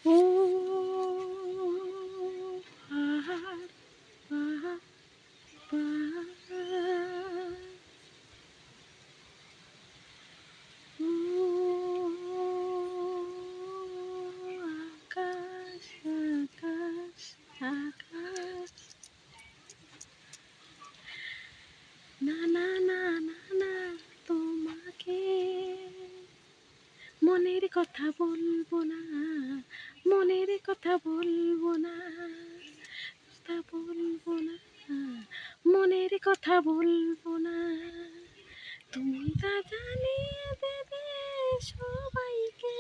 ও পাহাড় পাহাড় পাহাড়, ও আকাশ আকাশ আকাশ, না না না না না, তোমাকে মনের কথা বলবো না, মনের কথা বলবো না, কথা বলবো না, মনের কথা বলবো না, তুমি তা জানিয়ে দেবে সবাইকে,